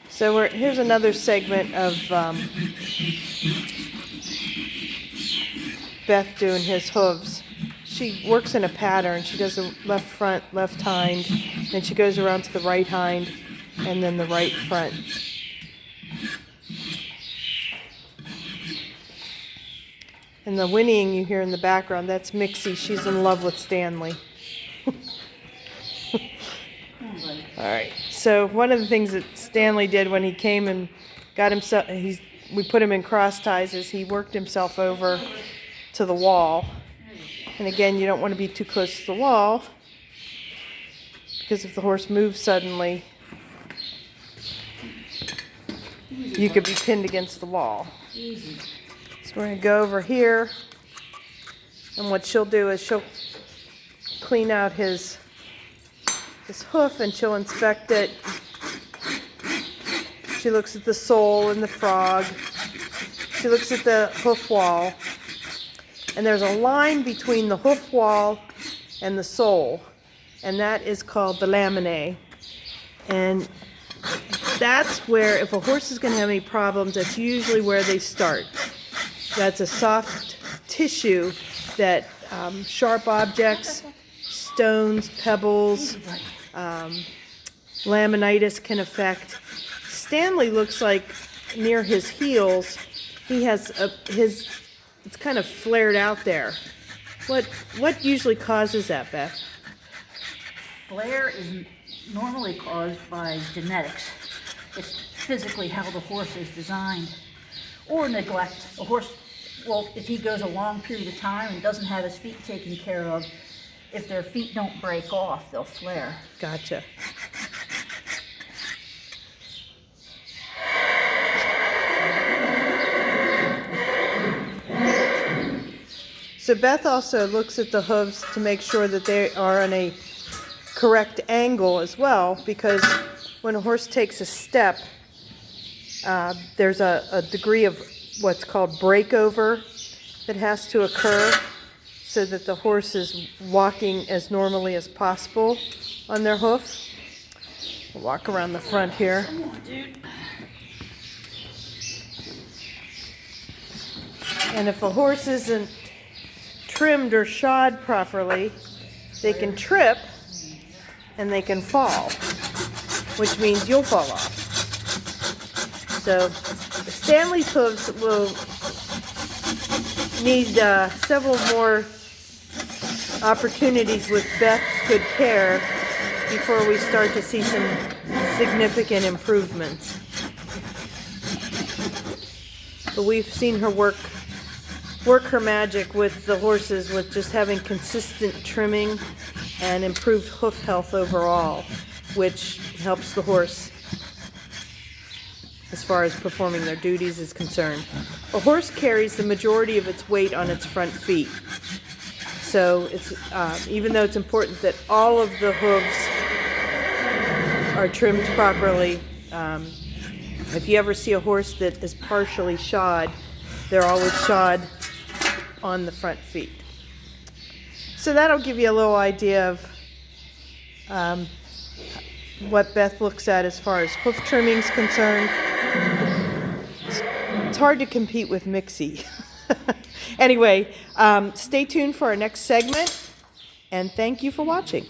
So here's another segment of Beth doing his hooves. She works in a pattern. She does the left front, left hind, then she goes around to the right hind, and then the right front. And the whinnying you hear in the background, that's Mixie. She's in love with Stanley. All right. So one of the things that Stanley did when he came and got himself, we put him in cross ties, is he worked himself over to the wall. And again, you don't want to be too close to the wall, because if the horse moves suddenly, you could be pinned against the wall. So we're going to go over here, and what she'll do is she'll clean out his hoof, and she'll inspect it. She looks at the sole and the frog. She looks at the hoof wall, and there's a line between the hoof wall and the sole, and that is called the laminae. And that's where, if a horse is going to have any problems, that's usually where they start. That's a soft tissue that sharp objects, stones, pebbles, laminitis can affect. Stanley looks like near his heels, he has it's kind of flared out there. What usually causes that, Beth? Flare is normally caused by genetics. It's physically how the horse is designed. Or neglect. A horse, well, if he goes a long period of time and doesn't have his feet taken care of, if their feet don't break off, they'll flare. Gotcha. So Beth also looks at the hooves to make sure that they are on a correct angle as well, because when a horse takes a step, there's a degree of what's called breakover that has to occur so that the horse is walking as normally as possible on their hoof. We'll walk around the front here. Come on, dude. And if a horse isn't trimmed or shod properly, they can trip and they can fall, which means you'll fall off. So Stanley's hooves will need several more opportunities with Beth's good care before we start to see some significant improvements. But we've seen her work her magic with the horses, with just having consistent trimming and improved hoof health overall, which helps the horse as far as performing their duties is concerned. A horse carries the majority of its weight on its front feet. So it's even though it's important that all of the hooves are trimmed properly, if you ever see a horse that is partially shod, they're always shod on the front feet. So that'll give you a little idea of what Beth looks at as far as hoof trimming is concerned. It's hard to compete with Mixie. Anyway, stay tuned for our next segment, and thank you for watching.